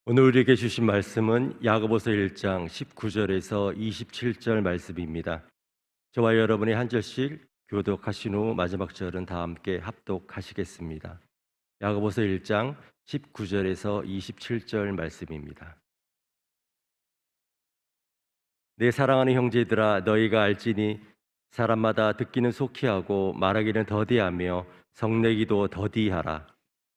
오늘 우리에게 주신 말씀은 야고보서 1장 19절에서 27절 말씀입니다. 저와 여러분이 한 절씩 교독하신 후 마지막 절은 다 함께 합독하시겠습니다. 야고보서 1장 19절에서 27절 말씀입니다. 내 사랑하는 형제들아, 너희가 알지니 사람마다 듣기는 속히 하고 말하기는 더디하며 성내기도 더디하라.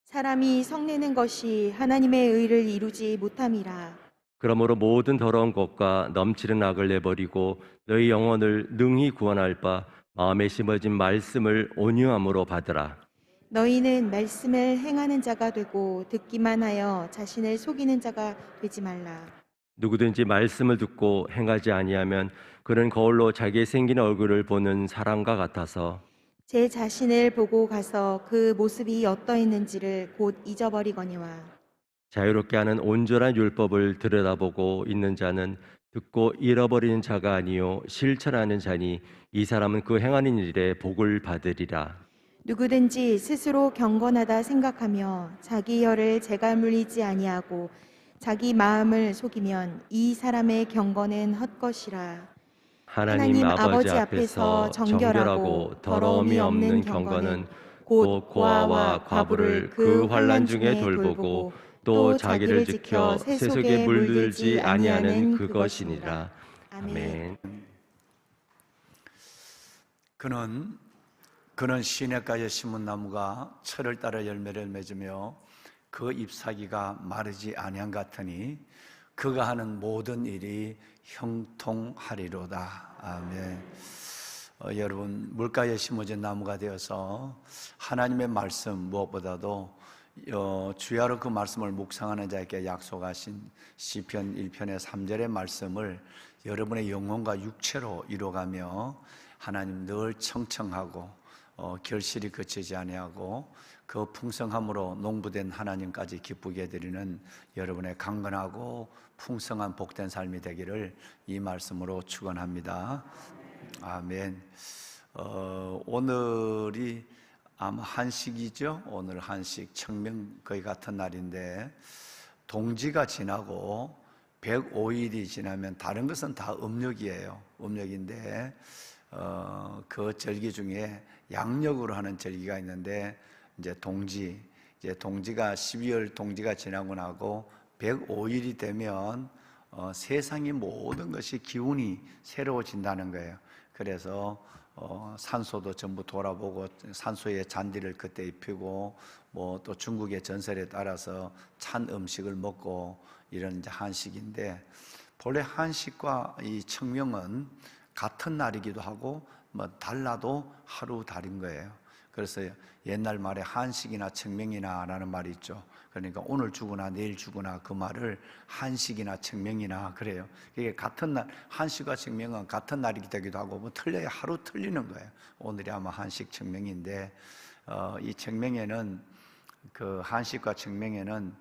사람이 성내는 것이 하나님의 의를 이루지 못함이라. 그러므로 모든 더러운 것과 넘치는 악을 내버리고 너희 영혼을 능히 구원할 바 마음에 심어진 말씀을 온유함으로 받으라. 너희는 말씀을 행하는 자가 되고 듣기만 하여 자신을 속이는 자가 되지 말라. 누구든지 말씀을 듣고 행하지 아니하면 그는 거울로 자기의 생긴 얼굴을 보는 사람과 같아서 제 자신을 보고 가서 그 모습이 어떠했는지를 곧 잊어버리거니와. 자유롭게 하는 온전한 율법을 들여다보고 있는 자는 듣고 잃어버리는 자가 아니요 실천하는 자니 이 사람은 그 행하는 일에 복을 받으리라. 누구든지 스스로 경건하다 생각하며 자기 혀를 재가 물리지 아니하고 자기 마음을 속이면 이 사람의 경건은 헛것이라. 하나님 하나님 아버지 아버지 앞에서 앞에서 정결하고 정결하고 더러움이 없는 경건은 곧 고아와 과부를 그 환난 중에 돌보고 또 자기를 지켜 세속에 물들지 아니하는 그것이니라. 아멘. 그는 시냇가에 심은 나무가 철을 따라 열매를 맺으며 그 잎사귀가 마르지 아니한 같으니 그가 하는 모든 일이 형통하리로다. 아멘. 여러분, 물가에 심어진 나무가 되어서 하나님의 말씀 무엇보다도 주야로 그 말씀을 묵상하는 자에게 약속하신 시편 1편의 3절의 말씀을 여러분의 영혼과 육체로 이뤄가며 하나님 늘 청청하고 결실이 그치지 아니하고 그 풍성함으로 농부된 하나님까지 기쁘게 해드리는 여러분의 강건하고 풍성한 복된 삶이 되기를 이 말씀으로 축원합니다. 아멘. 오늘이 아마 한식이죠. 오늘 한식 청명 거의 같은 날인데 동지가 지나고 105일이 지나면 다른 것은 다 음력이에요. 음력인데 그 절기 중에 양력으로 하는 절기가 있는데 이제 동지가 12월 동지가 지나고 나고 105일이 되면 세상의 모든 것이 기운이 새로워진다는 거예요. 그래서 산소도 전부 돌아보고 산소의 잔디를 그때 입히고 뭐 또 중국의 전설에 따라서 찬 음식을 먹고 이런 이제 한식인데 본래 한식과 이 청명은 같은 날이기도 하고 뭐 달라도 하루 다른 거예요. 그래서 옛날 말에 한식이나 청명이나 라는 말이 있죠. 그러니까 오늘 주거나 내일 주거나 그 말을 한식이나 청명이나 그래요. 이게 같은 날, 한식과 청명은 같은 날이 되기도 하고 뭐 틀려야 하루 틀리는 거예요. 오늘이 아마 한식 청명인데 이 청명에는 그 한식과 청명에는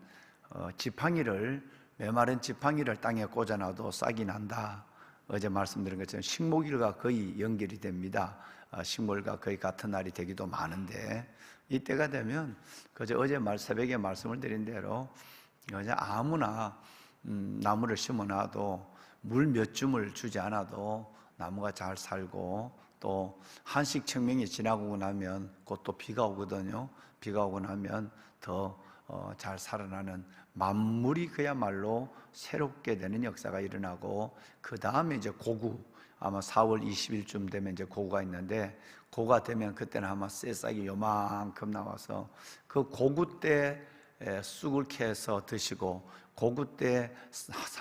지팡이를 메마른 지팡이를 땅에 꽂아놔도 싹이 난다. 어제 말씀드린 것처럼 식목일과 거의 연결이 됩니다. 식목일과 거의 같은 날이 되기도 많은데 이때가 되면 그저 어제 새벽에 말씀을 드린 대로 그냥 아무나 나무를 심어놔도 물 몇 줌을 주지 않아도 나무가 잘 살고 또 한식 청명이 지나고 나면 곧 또 비가 오거든요. 비가 오고 나면 더 잘 살아나는 만물이 그야말로 새롭게 되는 역사가 일어나고 그 다음에 이제 고구 아마 4월 20일쯤 되면 이제 고구가 있는데 고구가 되면 그때는 아마 새싹이 요만큼 나와서 그 고구 때 쑥을 캐서 드시고 고구 때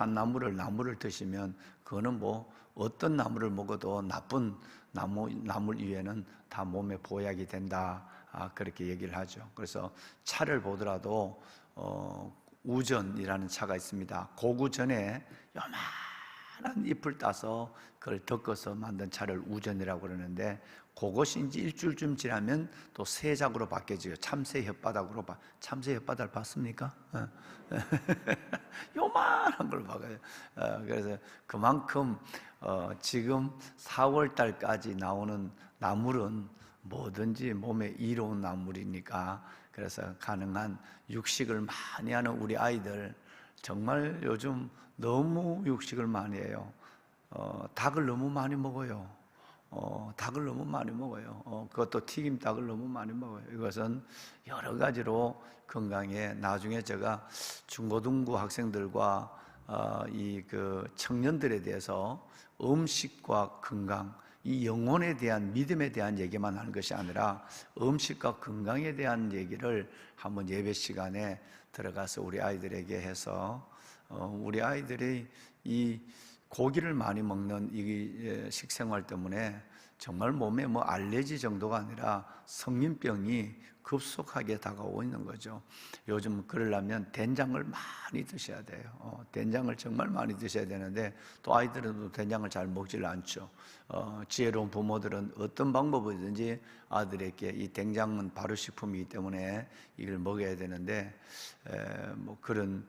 나무를 드시면 그거는 뭐 어떤 나무를 먹어도 나쁜 나물 위에는 다 몸에 보약이 된다. 그렇게 얘기를 하죠. 그래서 차를 보더라도 우전이라는 차가 있습니다. 고구전에 요만한 잎을 따서 그걸 덮어서 만든 차를 우전이라고 그러는데 그것이 이제 일주일쯤 지나면 또 새작으로 바뀌어져요. 참새 혓바닥으로 참새 혓바닥을 봤습니까? 요만한 걸 박아요. 그래서 그만큼 지금 4월 달까지 나오는 나물은 뭐든지 몸에 이로운 나물이니까 그래서 가능한 육식을 많이 하는 우리 아이들 정말 요즘 너무 육식을 많이 해요. 닭을 너무 많이 먹어요. 닭을 너무 많이 먹어요. 그것도 튀김 닭을 너무 많이 먹어요. 이것은 여러 가지로 건강에, 나중에 제가 중고등부 학생들과 그 청년들에 대해서 음식과 건강, 이 영혼에 대한 믿음에 대한 얘기만 하는 것이 아니라 음식과 건강에 대한 얘기를 한번 예배 시간에 들어가서 우리 아이들에게 해서 우리 아이들이 이 고기를 많이 먹는 이 식생활 때문에 정말 몸에 뭐 알레르기 정도가 아니라 성인병이 급속하게 다가오고 있는 거죠. 요즘 그러려면 된장을 많이 드셔야 돼요. 된장을 정말 많이 드셔야 되는데 또 아이들은 또 된장을 잘 먹질 않죠. 지혜로운 부모들은 어떤 방법이든지 아들에게 이 된장은 발효식품이기 때문에 이걸 먹여야 되는데 뭐 그런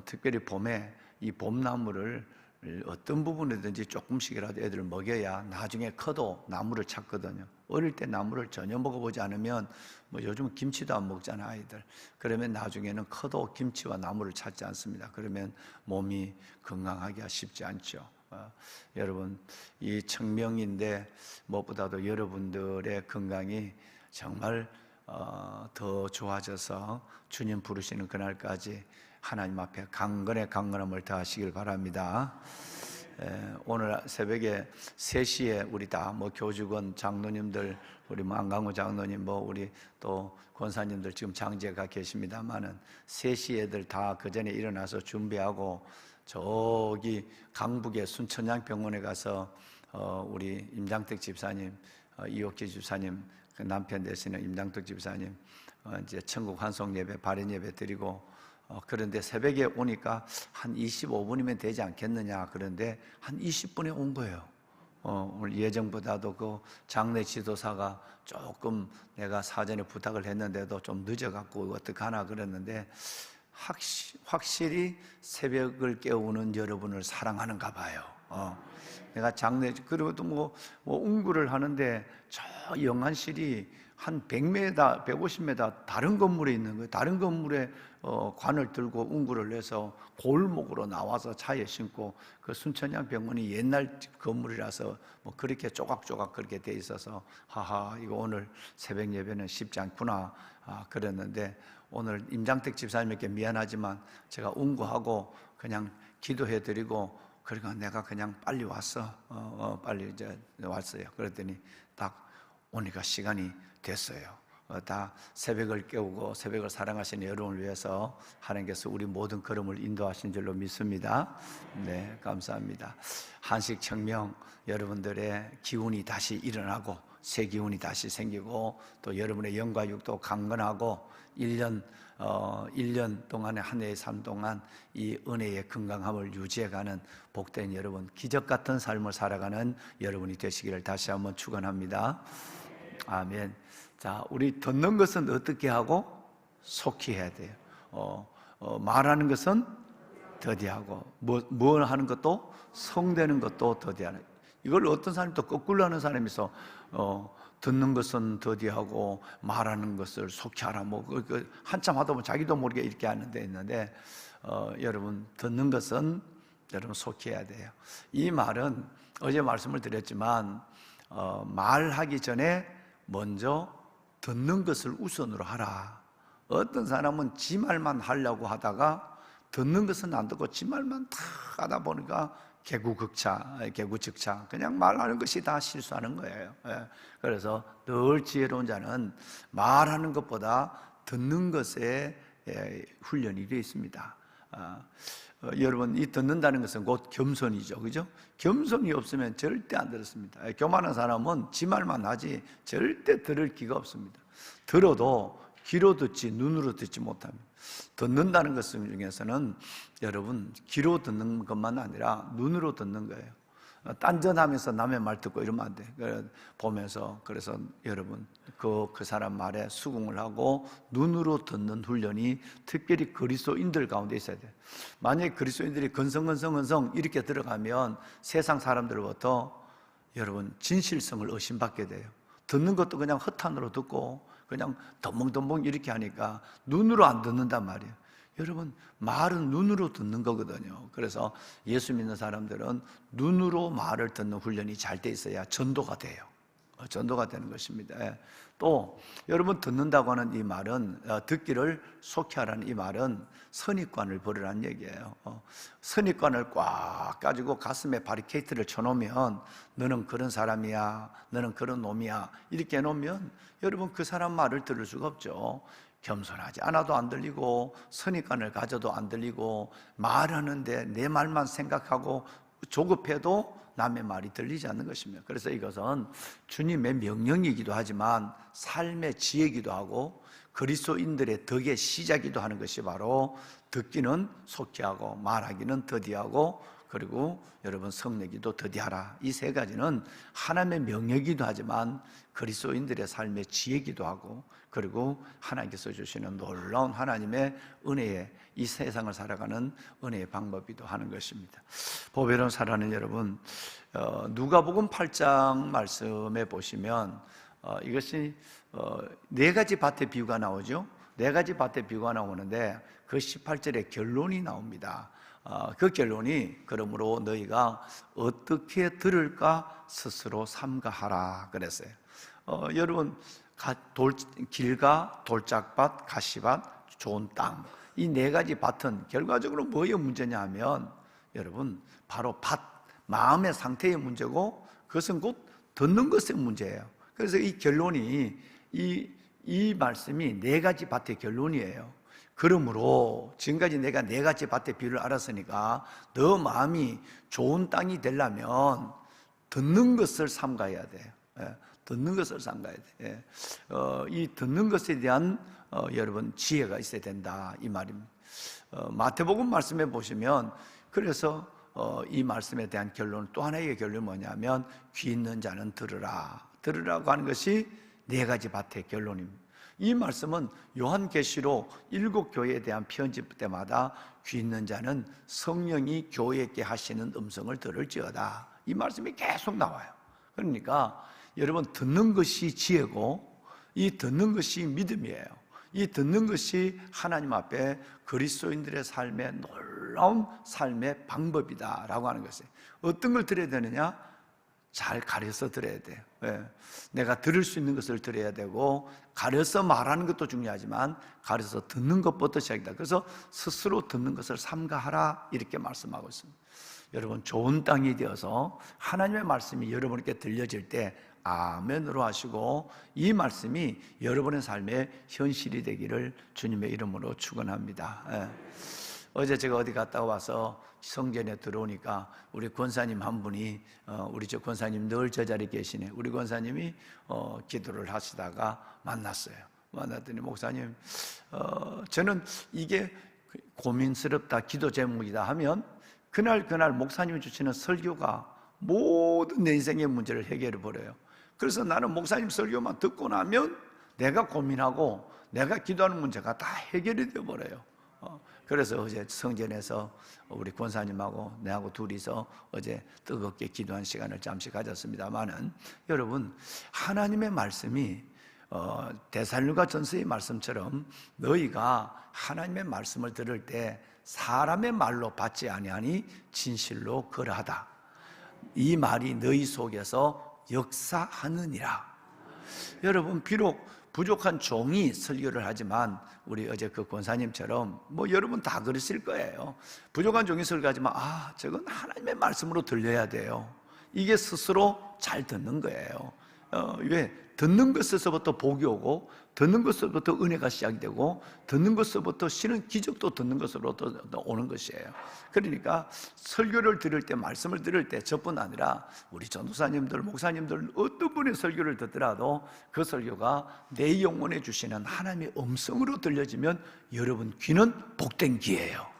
특별히 봄에 이 봄나물을 어떤 부분이든지 조금씩이라도 애들을 먹여야 나중에 커도 나물을 찾거든요. 어릴 때 나물을 전혀 먹어보지 않으면 뭐 요즘 김치도 안 먹잖아 아이들. 그러면 나중에는 커도 김치와 나물을 찾지 않습니다. 그러면 몸이 건강하기가 쉽지 않죠. 여러분 이 청명인데 무엇보다도 여러분들의 건강이 정말 더 좋아져서 주님 부르시는 그날까지 하나님 앞에 강건함을 더하시길 바랍니다. 오늘 새벽에 3시에 우리 다 뭐 교직원 장로님들, 우리 안강호 장로님, 뭐 우리 또 권사님들 지금 장제가 계십니다만은 3시 애들 다 그 전에 일어나서 준비하고 저기 강북의 순천향병원에 가서 우리 임장택 집사님, 이옥기 집사님 그 남편 되시는 임장택 집사님 이제 천국 환송 예배, 발인 예배 드리고 그런데 새벽에 오니까 한 25분이면 되지 않겠느냐. 그런데 한 20분에 온 거예요. 오늘 예정보다도 그 장례 지도사가 조금 내가 사전에 부탁을 했는데도 좀 늦어갖고 어떡하나 그랬는데 확실히 새벽을 깨우는 여러분을 사랑하는가 봐요. 내가 장례, 그리고 또 뭐 운구를 하는데 저 영안실이 한 100m, 150m 다른 건물에 있는 거예요. 다른 건물에 관을 들고 운구를 해서 골목으로 나와서 차에 신고 그 순천향 병원이 옛날 건물이라서 뭐 그렇게 조각조각 그렇게 돼 있어서 하하 이거 오늘 새벽 예배는 쉽지 않구나 그랬는데 오늘 임장택 집사님에게 미안하지만 제가 운구하고 그냥 기도해드리고 그러니까 내가 그냥 빨리 왔어. 빨리 이제 왔어요. 그랬더니 딱 오니까 시간이 됐어요. 다 새벽을 깨우고 새벽을 사랑하시는 여러분을 위해서 하나님께서 우리 모든 걸음을 인도하신 줄로 믿습니다. 네, 감사합니다. 한식 청명 여러분들의 기운이 다시 일어나고 새 기운이 다시 생기고 또 여러분의 영과 육도 강건하고 1년 동안의 한 해의 삶 동안 이 은혜의 건강함을 유지해가는 복된 여러분, 기적 같은 삶을 살아가는 여러분이 되시기를 다시 한번 축원합니다. 아멘. 자, 우리 듣는 것은 어떻게 하고 속히 해야 돼요. 말하는 것은 더디하고 뭘 하는 것도 성되는 것도 더디하는. 이걸 어떤 사람이 또 거꾸로 하는 사람이 있어. 듣는 것은 더디하고 말하는 것을 속히 하라. 뭐 한참 하다 보면 자기도 모르게 이렇게 하는 데 있는데 여러분 듣는 것은 여러분 속히 해야 돼요. 이 말은 어제 말씀을 드렸지만 말하기 전에 먼저 듣는 것을 우선으로 하라. 어떤 사람은 지 말만 하려고 하다가 듣는 것은 안 듣고 지 말만 다 하다 보니까 개구즉차 그냥 말하는 것이 다 실수하는 거예요. 그래서 늘 지혜로운 자는 말하는 것보다 듣는 것에 훈련이 되어 있습니다. 여러분 이 듣는다는 것은 곧 겸손이죠, 그죠? 겸손이 없으면 절대 안 들었습니다. 교만한 사람은 지 말만 하지 절대 들을 기가 없습니다. 들어도 귀로 듣지 눈으로 듣지 못합니다. 듣는다는 것 중에서는 여러분 귀로 듣는 것만 아니라 눈으로 듣는 거예요. 딴전하면서 남의 말 듣고 이러면 안 돼. 보면서 그래서 여러분 그 사람 말에 수긍을 하고 눈으로 듣는 훈련이 특별히 그리스도인들 가운데 있어야 돼요. 만약에 그리스도인들이 건성 이렇게 들어가면 세상 사람들로부터 여러분 진실성을 의심받게 돼요. 듣는 것도 그냥 허탄으로 듣고 그냥 덤벙덤벙 이렇게 하니까 눈으로 안 듣는단 말이에요. 여러분, 말은 눈으로 듣는 거거든요. 그래서 예수 믿는 사람들은 눈으로 말을 듣는 훈련이 잘 돼 있어야 전도가 돼요. 전도가 되는 것입니다. 예. 또 여러분, 듣는다고 하는 이 말은, 듣기를 속히하라는 이 말은 선입관을 버리라는 얘기예요. 선입관을 꽉 가지고 가슴에 바리케이트를 쳐놓으면 너는 그런 사람이야, 너는 그런 놈이야 이렇게 해놓으면 여러분, 그 사람 말을 들을 수가 없죠. 겸손하지 않아도 안 들리고, 선입관을 가져도 안 들리고, 말하는데 내 말만 생각하고 조급해도 남의 말이 들리지 않는 것입니다. 그래서 이것은 주님의 명령이기도 하지만 삶의 지혜이기도 하고 그리스도인들의 덕의 시작이기도 하는 것이 바로 듣기는 속히 하고 말하기는 더디하고 그리고 여러분 성내기도 더디하라. 이 세 가지는 하나님의 명령이기도 하지만 그리스도인들의 삶의 지혜이기도 하고 그리고 하나님께서 주시는 놀라운 하나님의 은혜의 이 세상을 살아가는 은혜의 방법이기도 하는 것입니다. 보배로운 사랑하는 여러분, 누가복음 8장 말씀에 보시면 이것이 네 가지 밭의 비유가 나오죠. 네 가지 밭의 비유가 나오는데 그 18절에 결론이 나옵니다. 그 결론이 그러므로 너희가 어떻게 들을까 스스로 삼가하라 그랬어요. 여러분, 길가, 돌짝밭, 가시밭, 좋은 땅, 이 네 가지 밭은 결과적으로 뭐의 문제냐 하면 여러분, 바로 밭, 마음의 상태의 문제고 그것은 곧 듣는 것의 문제예요. 그래서 이 결론이 이 말씀이 네 가지 밭의 결론이에요. 그러므로 지금까지 내가 네 가지 밭의 비유를 알았으니까 너 마음이 좋은 땅이 되려면 듣는 것을 삼가해야 돼요. 듣는 것을 삼가해야 돼. 이 듣는 것에 대한 여러분 지혜가 있어야 된다 이 말입니다. 마태복음 말씀에 보시면 그래서 이 말씀에 대한 결론 또 하나의 결론이 뭐냐면 귀 있는 자는 들으라고 하는 것이 네 가지 밭의 결론입니다. 이 말씀은 요한계시록 7교회에 대한 편집 때마다 귀 있는 자는 성령이 교회에게 하시는 음성을 들을지어다 이 말씀이 계속 나와요. 그러니까 여러분, 듣는 것이 지혜고 이 듣는 것이 믿음이에요. 이 듣는 것이 하나님 앞에 그리스도인들의 삶의 놀라운 삶의 방법이다라고 하는 것이에요. 어떤 걸 들어야 되느냐? 잘 가려서 들어야 돼요. 내가 들을 수 있는 것을 들어야 되고 가려서 말하는 것도 중요하지만 가려서 듣는 것부터 시작이다. 그래서 스스로 듣는 것을 삼가하라 이렇게 말씀하고 있습니다. 여러분, 좋은 땅이 되어서 하나님의 말씀이 여러분께 들려질 때 아멘으로 하시고 이 말씀이 여러분의 삶의 현실이 되기를 주님의 이름으로 축원합니다. 어제 제가 어디 갔다 와서 성전에 들어오니까 우리 권사님 한 분이 우리 저 권사님 늘 저 자리에 계시네. 우리 권사님이 기도를 하시다가 만났어요. 만났더니 목사님, 저는 이게 고민스럽다, 기도 제목이다 하면 그날 목사님이 주시는 설교가 모든 내 인생의 문제를 해결해 버려요. 그래서 나는 목사님 설교만 듣고 나면 내가 고민하고 내가 기도하는 문제가 다 해결이 되어 버려요. 그래서 어제 성전에서 우리 권사님하고 내하고 둘이서 어제 뜨겁게 기도한 시간을 잠시 가졌습니다만은 여러분, 하나님의 말씀이 데살로니가 전서의 말씀처럼 너희가 하나님의 말씀을 들을 때 사람의 말로 받지 아니하니 진실로 그러하다. 이 말이 너희 속에서 역사하느니라. 여러분, 비록 부족한 종이 설교를 하지만 우리 어제 그 권사님처럼 여러분 다 그러실 거예요. 부족한 종이 설교하지만 저건 하나님의 말씀으로 들려야 돼요. 이게 스스로 잘 듣는 거예요. 왜? 듣는 것에서부터 복이 오고 듣는 것으로부터 은혜가 시작되고 듣는 것으로부터 신은 기적도 듣는 것으로부터 오는 것이에요. 그러니까 설교를 들을 때, 말씀을 들을 때 저뿐 아니라 우리 전도사님들, 목사님들 어떤 분의 설교를 듣더라도 그 설교가 내 영혼에 주시는 하나님의 음성으로 들려지면 여러분 귀는 복된 귀예요.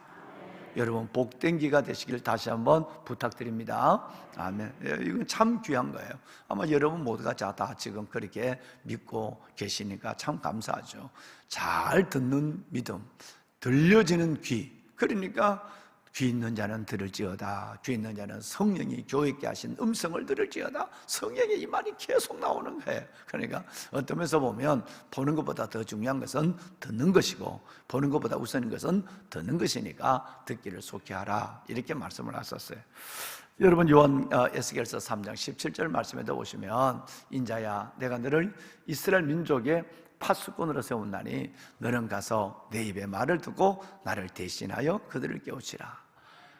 여러분 복된 귀가 되시길 다시 한번 부탁드립니다. 아멘. 이건 참 귀한 거예요. 아마 여러분 모두가 다 지금 그렇게 믿고 계시니까 참 감사하죠. 잘 듣는 믿음, 들려지는 귀. 그러니까 귀 있는 자는 들을지어다. 귀 있는 자는 성령이 교회께 하신 음성을 들을지어다. 성령의 이 말이 계속 나오는 거예요. 그러니까 어떤 면에서 보면 보는 것보다 더 중요한 것은 듣는 것이고, 보는 것보다 우선인 것은 듣는 것이니까 듣기를 속히 하라, 이렇게 말씀을 하셨어요. 여러분, 요한 에스겔서 3장 17절 말씀에도 보시면, 인자야 내가 너를 이스라엘 민족의 파수꾼으로 세운다니 너는 가서 내 입의 말을 듣고 나를 대신하여 그들을 깨우치라.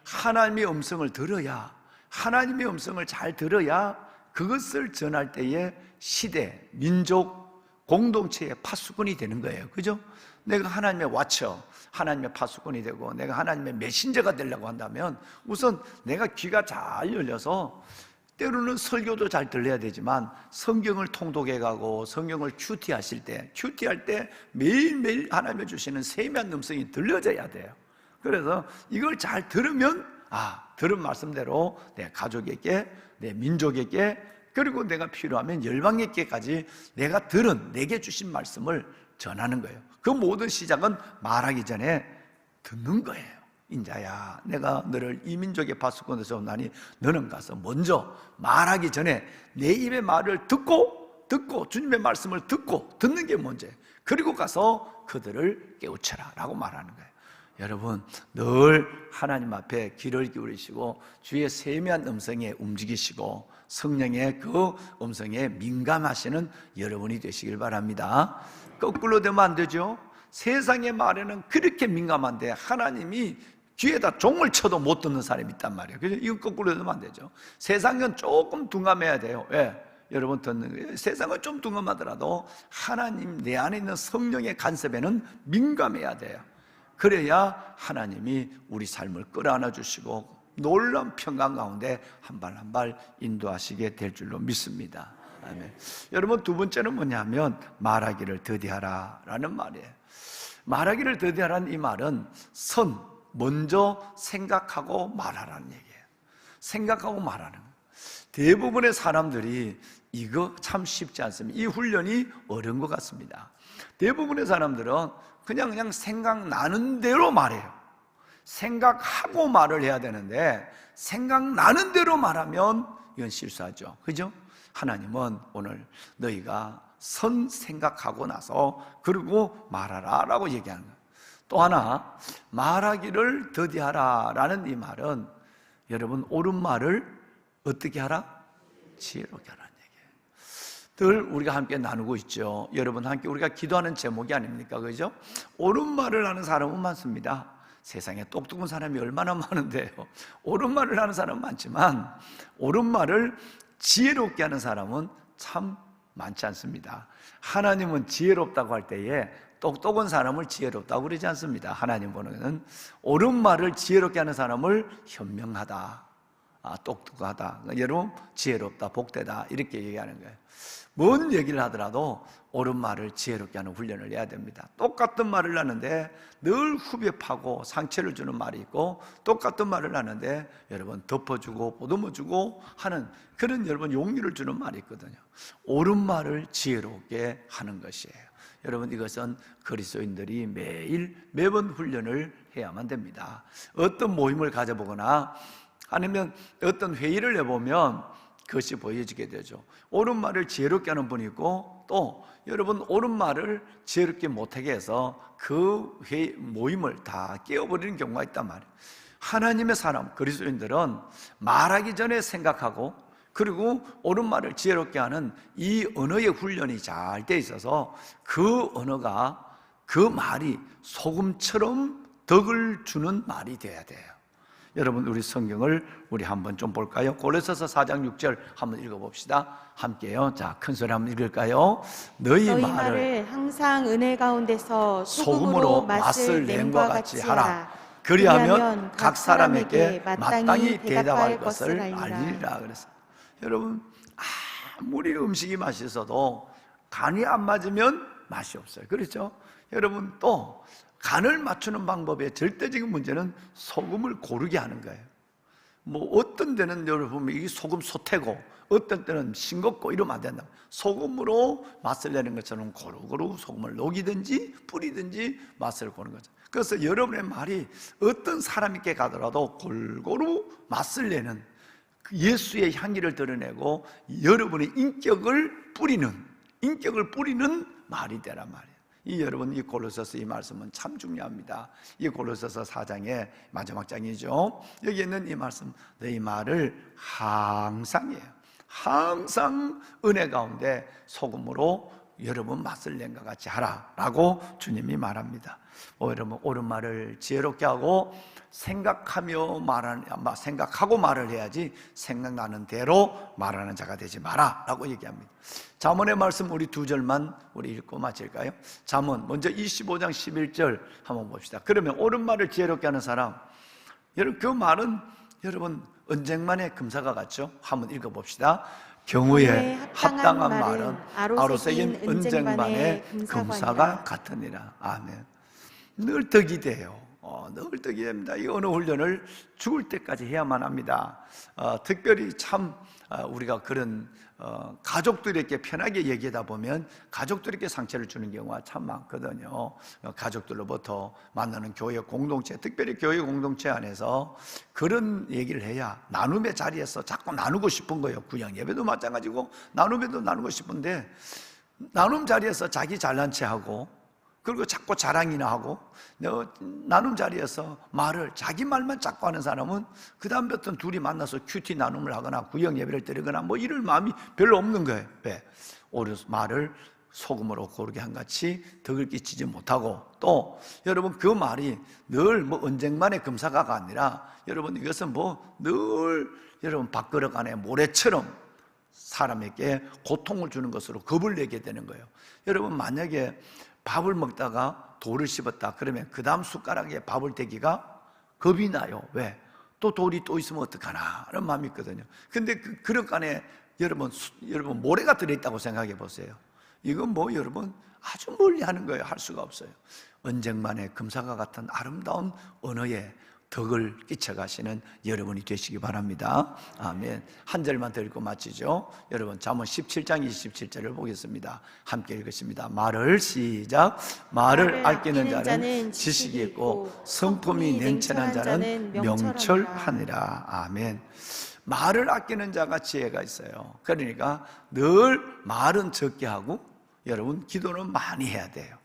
하나님의 음성을 들어야, 하나님의 음성을 잘 들어야 그것을 전할 때에 시대, 민족, 공동체의 파수꾼이 되는 거예요. 그죠? 내가 하나님의 와처, 하나님의 파수꾼이 되고 내가 하나님의 메신저가 되려고 한다면 우선 내가 귀가 잘 열려서, 때로는 설교도 잘 들려야 되지만 성경을 통독해 가고 성경을 큐티할 때 매일매일 하나님이 주시는 세미한 음성이 들려져야 돼요. 그래서 이걸 잘 들으면, 들은 말씀대로 내 가족에게, 내 민족에게, 그리고 내가 필요하면 열방에게까지 내가 들은, 내게 주신 말씀을 전하는 거예요. 그 모든 시작은 말하기 전에 듣는 거예요. 인자야 내가 너를 이 민족의 파수꾼에서 온다니 너는 가서 먼저 말하기 전에 내 입의 말을 듣고 주님의 말씀을 듣는 게 먼저예요. 그리고 가서 그들을 깨우쳐라 라고 말하는 거예요. 여러분, 늘 하나님 앞에 귀를 기울이시고 주의 세미한 음성에 움직이시고 성령의 그 음성에 민감하시는 여러분이 되시길 바랍니다. 거꾸로 되면 안 되죠. 세상의 말에는 그렇게 민감한데 하나님이 귀에다 종을 쳐도 못 듣는 사람이 있단 말이에요. 그래서 이거 거꾸로 되면 안 되죠. 세상은 조금 둔감해야 돼요. 왜? 여러분, 듣는 거예요. 세상은 좀 둔감하더라도 하나님 내 안에 있는 성령의 간섭에는 민감해야 돼요. 그래야 하나님이 우리 삶을 끌어안아 주시고 놀라운 평강 가운데 한 발 한 발 인도하시게 될 줄로 믿습니다. 아멘. 여러분, 두 번째는 뭐냐면 말하기를 더디하라 라는 말이에요. 말하기를 더디하라는 이 말은 먼저 생각하고 말하라는 얘기예요. 생각하고 말하는 거예요. 대부분의 사람들이 이거 참 쉽지 않습니다. 이 훈련이 어려운 것 같습니다. 대부분의 사람들은 그냥 생각나는 대로 말해요. 생각하고 말을 해야 되는데 생각나는 대로 말하면 이건 실수하죠. 그죠? 하나님은 오늘 너희가 생각하고 나서 그리고 말하라 라고 얘기하는 거예요. 또 하나, 말하기를 더디하라 라는 이 말은, 여러분, 옳은 말을 어떻게 하라? 지혜롭게 하라는 얘기예요. 늘 우리가 함께 나누고 있죠. 여러분, 함께 우리가 기도하는 제목이 아닙니까? 그죠? 옳은 말을 하는 사람은 많습니다. 세상에 똑똑한 사람이 얼마나 많은데요. 옳은 말을 하는 사람은 많지만 옳은 말을 지혜롭게 하는 사람은 참 많지 않습니다. 하나님은 지혜롭다고 할 때에 똑똑한 사람을 지혜롭다고 그러지 않습니다. 하나님 보는 옳은 말을 지혜롭게 하는 사람을 현명하다, 똑똑하다, 여러분 지혜롭다, 복되다 이렇게 얘기하는 거예요. 뭔 얘기를 하더라도 옳은 말을 지혜롭게 하는 훈련을 해야 됩니다. 똑같은 말을 하는데 늘 후벼 파고 상처를 주는 말이 있고, 똑같은 말을 하는데 여러분 덮어주고 보듬어주고 하는 그런 여러분 용기를 주는 말이 있거든요. 옳은 말을 지혜롭게 하는 것이에요. 여러분, 이것은 그리스도인들이 매번 훈련을 해야만 됩니다. 어떤 모임을 가져보거나 아니면 어떤 회의를 해보면 그것이 보여지게 되죠. 옳은 말을 지혜롭게 하는 분이 있고, 또 여러분 옳은 말을 지혜롭게 못하게 해서 그 회의 모임을 다 깨어버리는 경우가 있단 말이에요. 하나님의 사람 그리스도인들은 말하기 전에 생각하고, 그리고 옳은 말을 지혜롭게 하는 이 언어의 훈련이 잘 돼 있어서 그 언어가, 그 말이 소금처럼 덕을 주는 말이 돼야 돼요. 여러분, 우리 성경을 우리 한번 좀 볼까요? 고린도서 4장 6절 한번 읽어봅시다. 함께요. 자, 큰 소리 한번 읽을까요? 너희 말을 항상 은혜 가운데서 소금으로 맛을 낸과 같이 하라. 그리하면 각 사람에게 마땅히 대답할 것을 알리라 그랬어요. 여러분, 아무리 음식이 맛있어도 간이 안 맞으면 맛이 없어요. 그렇죠? 여러분, 또 간을 맞추는 방법의 절대적인 문제는 소금을 고르게 하는 거예요. 뭐 어떤 데는 여러분 이게 소금 소태고 어떤 때는 싱겁고 이러면 안 된다. 소금으로 맛을 내는 것처럼 고루고루 소금을 녹이든지 뿌리든지 맛을 보는 거죠. 그래서 여러분의 말이 어떤 사람에게 가더라도 골고루 맞설 내는 그 예수의 향기를 드러내고 여러분의 인격을 뿌리는 말이 되란 말이에요. 여러분, 이 골로새서 이 말씀은 참 중요합니다. 이 골로새서 4장의 마지막 장이죠. 여기 있는 이 말씀, 너희 말을 항상이에요. 항상 은혜 가운데 소금으로 여러분 맛을 낸 것 같이 하라라고 주님이 말합니다. 여러분, 옳은 말을 지혜롭게 하고 생각하고 말을 해야지 생각나는 대로 말하는 자가 되지 마라라고 얘기합니다. 잠언의 말씀 우리 2절만 우리 읽고 마칠까요? 잠언 먼저 25장 11절 한번 봅시다. 그러면 옳은 말을 지혜롭게 하는 사람, 여러분 그 말은 여러분 언쟁만의 금사가 같죠? 한번 읽어봅시다. 경우에 합당한 말은 아로새긴 은쟁반의 금사가 같으니라. 아멘. 늘 덕이 돼요. 늘 덕이 됩니다. 이 언어 훈련을 죽을 때까지 해야만 합니다. 특별히 참 우리가 그런 가족들에게 편하게 얘기하다 보면 가족들에게 상처를 주는 경우가 참 많거든요. 가족들로부터 만나는 교회 공동체, 특별히 교회 공동체 안에서 그런 얘기를 해야 나눔의 자리에서 자꾸 나누고 싶은 거예요. 구약 예배도 마찬가지고 나눔에도 나누고 싶은데 나눔 자리에서 자기 잘난 체 하고 그리고 자꾸 자랑이나 하고 나눔 자리에서 자기 말만 자꾸 하는 사람은 그 다음부터는 둘이 만나서 큐티 나눔을 하거나 구역 예배를 드리거나 뭐 이럴 마음이 별로 없는 거예요. 왜? 오히려 말을 소금으로 고르게 한같이 덕을 끼치지 못하고, 또 여러분 그 말이 늘 언쟁만의 금사가가 아니라 여러분 이것은 늘 여러분 밥그릇 안에 모래처럼 사람에게 고통을 주는 것으로 겁을 내게 되는 거예요. 여러분 만약에 밥을 먹다가 돌을 씹었다 그러면 그 다음 숟가락에 밥을 대기가 겁이 나요. 왜? 또 돌이 또 있으면 어떡하나 이런 마음이 있거든요. 근데 그 그릇 안에 여러분 모래가 들어있다고 생각해 보세요. 이건 여러분 아주 멀리 하는 거예요. 할 수가 없어요. 언쟁만의 금사가 같은 아름다운 언어에 덕을 끼쳐가시는 여러분이 되시기 바랍니다. 아멘. 한 절만 더 읽고 마치죠. 여러분 잠언 17장 27절을 보겠습니다. 함께 읽겠습니다. 말을 아끼는 자는 지식이 있고 성품이 냉철한 자는 명철하니라. 아멘. 말을 아끼는 자가 지혜가 있어요. 그러니까 늘 말은 적게 하고 여러분 기도는 많이 해야 돼요.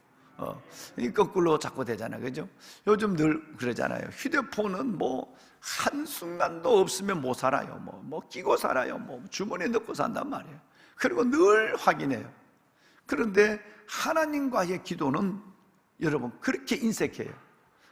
이 거꾸로 자꾸 되잖아요. 그죠? 요즘 늘 그러잖아요. 휴대폰은 한순간도 없으면 못 살아요. 끼고 살아요. 주머니에 넣고 산단 말이에요. 그리고 늘 확인해요. 그런데 하나님과의 기도는 여러분 그렇게 인색해요.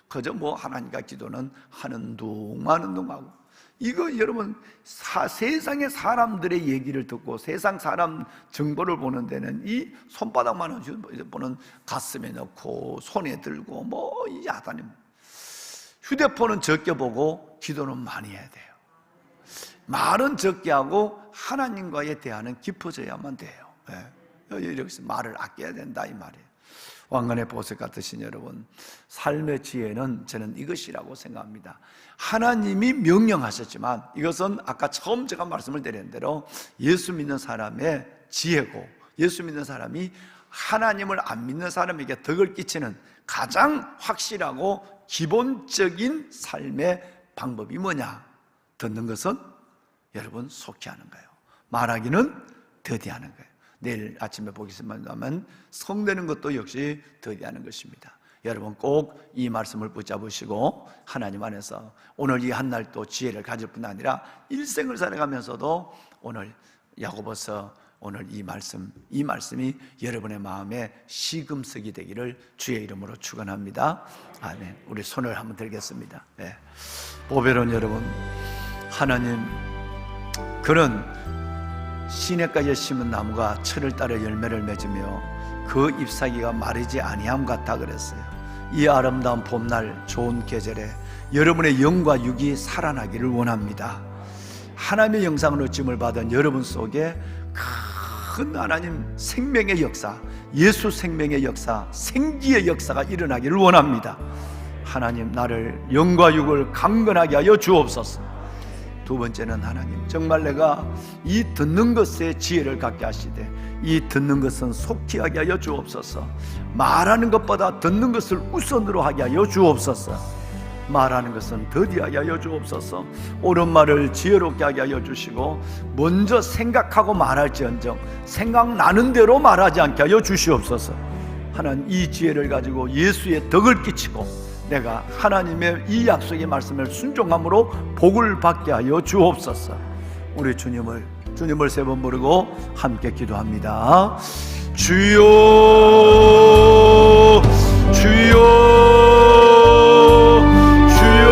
그저 하나님과 기도는 하는 둥 마는 둥 하고, 이거 여러분 세상의 사람들의 얘기를 듣고 세상 사람 정보를 보는 데는 이 손바닥만 보는 가슴에 넣고 손에 들고 이 야단임. 휴대폰은 적게 보고 기도는 많이 해야 돼요. 말은 적게 하고 하나님과의 대화는 깊어져야만 돼요. 이렇게 말을 아껴야 된다 이 말이에요. 왕관의 보석 같으신 여러분, 삶의 지혜는 저는 이것이라고 생각합니다. 하나님이 명령하셨지만 이것은 아까 처음 제가 말씀을 드린 대로 예수 믿는 사람의 지혜고, 예수 믿는 사람이 하나님을 안 믿는 사람에게 덕을 끼치는 가장 확실하고 기본적인 삶의 방법이 뭐냐? 듣는 것은 여러분 속히하는 거예요. 말하기는 더디하는 거예요. 내일 아침에 보겠습니다만 성되는 것도 역시 더디하는 것입니다. 여러분 꼭 이 말씀을 붙잡으시고 하나님 안에서 오늘 이 한 날 또 지혜를 가질 뿐 아니라 일생을 살아가면서도 오늘 야고보서 오늘 이 말씀이 여러분의 마음에 시금석이 되기를 주의 이름으로 축원합니다. 아멘. 우리 손을 한번 들겠습니다. 보배로운 여러분, 하나님 그런 시냇가에 심은 나무가 철을 따라 열매를 맺으며 그 잎사귀가 마르지 아니함 같다 그랬어요. 이 아름다운 봄날 좋은 계절에 여러분의 영과 육이 살아나기를 원합니다. 하나님의 영상으로 지음을 받은 여러분 속에 큰 하나님 생명의 역사, 예수 생명의 역사, 생기의 역사가 일어나기를 원합니다. 하나님 나를 영과 육을 강건하게 하여 주옵소서. 두 번째는 하나님, 정말 내가 이 듣는 것에 지혜를 갖게 하시되 이 듣는 것은 속히 하게 하여 주옵소서. 말하는 것보다 듣는 것을 우선으로 하게 하여 주옵소서. 말하는 것은 더디하게 하여 주옵소서. 옳은 말을 지혜롭게 하게 하여 주시고 먼저 생각하고 말할지언정 생각나는 대로 말하지 않게 하여 주시옵소서. 하나님, 이 지혜를 가지고 예수의 덕을 끼치고 내가 하나님의 이 약속의 말씀을 순종함으로 복을 받게 하여 주옵소서. 우리 주님을 세 번 부르고 함께 기도합니다. 주여, 주여, 주여.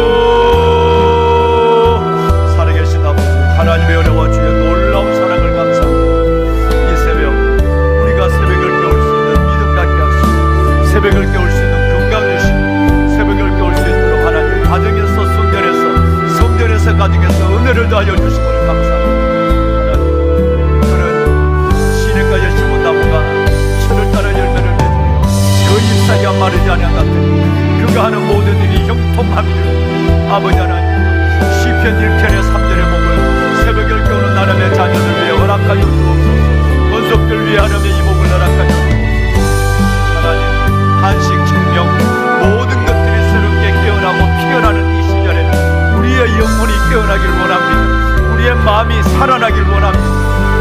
살아계신 아버지 하나님의 은혜와 주의 놀라운 사랑을 감사합니다. 이 새벽 우리가 새벽을 깨울 수 있는 믿음 갖게 하시고 새벽을 깨울 수 있는 건강 주시고 새벽을 깨울 수 있도록 하나님 가정에서 성전에서 가정에서 은혜를 더하여 주시기를 감사합니다. 잎사귀가 마르지 않았는데 그가 하는 모든 일이 형통함이요. 아버지 하나님, 시편 1편의 3절에 보면 새벽을 깨우는 하나님의 자녀들 위해 허락하여 주옵소서. 권속들 위해 하나님의 이복을 허락하여 주옵소서. 하나님, 한식, 청명 모든 것들이 새롭게 깨어나고 피어나는 이 시절에 우리의 영혼이 깨어나길 원합니다. 우리의 마음이 살아나길 원합니다.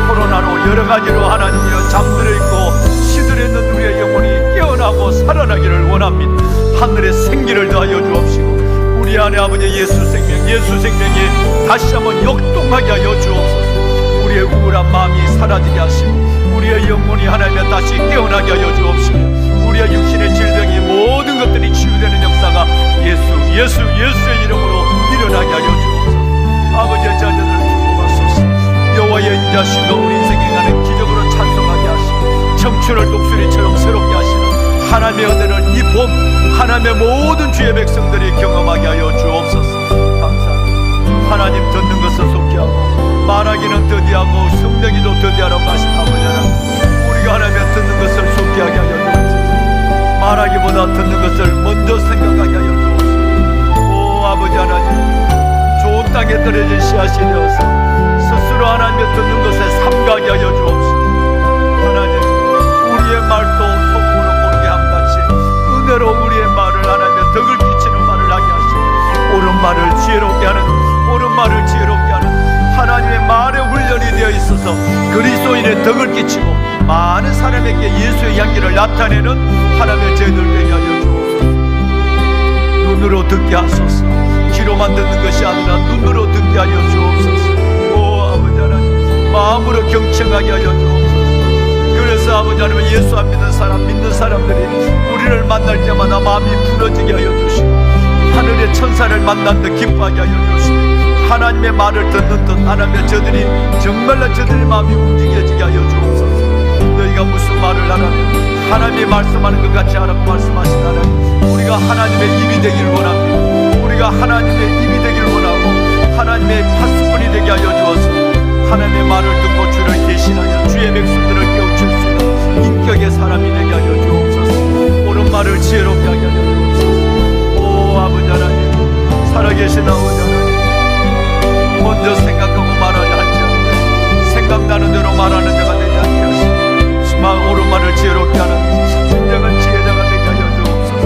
코로나로 여러 가지로 하나님이여 잠들어 있고 시들어 있는 우리의 영혼이 깨어나고 살아나기를 원합니다. 하늘의 생기를 더하여 주옵시고 우리 안에 아버지 예수 생명이 다시 한번 역동하게 하여 주옵소서. 우리의 우울한 마음이 사라지게 하시고 우리의 영혼이 하나님의 다시 깨어나게 하여 주옵시고 우리의 육신의 질병이 모든 것들이 치유되는 역사가 예수의 이름으로 일어나게 하여 주옵소서. 아버지의 자녀들을 축복하소서. 여호와의 인자심과 우리 인생에 가는 기적으로 찬송하게 하시고 청춘을 독수리처럼 새롭게 하시는 하나님의 은혜를 이 봄 하나님의 모든 주의 백성들이 경험하게 하여 주옵소서. 감사합니다. 하나님, 듣는 것은 속히 하고 말하기는 더디하고 성내기도 더디하라고 하신 아버지 하나님, 우리가 하나님의 듣는 것을 속히 하게 하여 주옵소서. 말하기보다 듣는 것을 먼저 생각하게 하여 주옵소서. 오 아버지 하나님, 좋은 땅에 떨어진 씨앗이 되어서 스스로 하나님의 듣는 것에 삼가게 하여 주옵소서. 하나님, 우리의 말도 속으로 모르게 함같이 은혜로 우리의 말을 하나님의 덕을 끼치는 말을 하게 하시고 옳은 말을 지혜롭게 하는 하나님의 말의 훈련이 되어 있어서 그리스도인의 덕을 끼치고 많은 사람에게 예수의 향기를 나타내는 하나님의 제들 되게 하여 주옵소서. 눈으로 듣게 하소서. 귀로만 듣는 것이 아니라 눈으로 듣게 하여 주옵소서. 오 아버지 하나님, 마음으로 경청하게 하여 주옵소서. 그래서 아버지 하나님, 예수 안 믿는 사람들이 우리를 만날 때마다 마음이 부러지게 하여 주시고 하늘의 천사를 만난 듯 기뻐하게 하여 주시고 하나님의 말을 듣는 듯 하나님의 정말로 저들의 마음이 움직여지게 하여 주옵소서. 너희가 무슨 말을 하라면 하나님이 말씀하는 것 같이 하라고 말씀하신 하나님, 우리가 하나님의 입이 되기를 원합니다. 우리가 하나님의 입이 되기를 원하고 하나님의 파수꾼이 되게 하여 주어서 하나님의 말을 듣고 주를 대신하여 주의 백성들을 깨우칠 수 있는 인격의 사람이 되게 하여 주옵소서. 옳은 말을 지혜롭게 하게 하여 주옵소서. 오 아버지 하나님, 살아계신 아버지 하나님, 먼저 생각하고 말하려 하지 않는 생각나는 대로 말하는 자가 되지 않게 하시고 옳은 말을 지혜롭게 하는 진정한 지혜자가 되게 하여 주옵소서.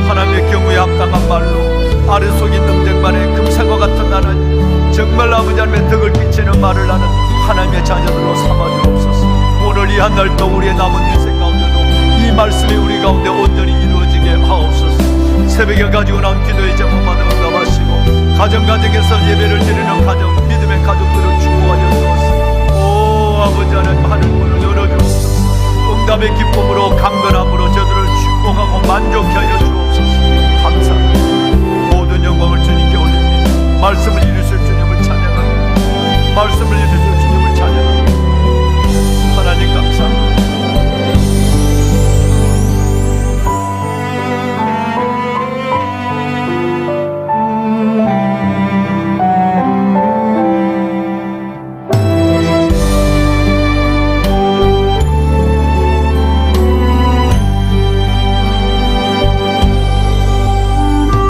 하나님의 경우에 합당한 말로 아래 속인 능쟁만의 금상과 같은 하나님, 정말 아버지 하나님의 덕을 끼치는 말을 하는 하나님의 자녀들로 삼아주옵소서. 오늘 이 한 날 또 우리의 남은 인생 가운데도 이 말씀이 우리 가운데 온전히 이루어지게 하옵소서. 새벽에 가지고 나온 기도의 제목마다 응답하시고 가정에서 예배를 드리는 가정, 믿음의 가족들을 축복하여 주옵소서. 오 아버지 하나님, 하늘 문을 열어주옵소서. 응답의 기쁨으로 강건함으로 저들을 축복하고 만족해 하여 주옵소서. 감사합니다. 모든 영광을 주님께 올립니다. 말씀을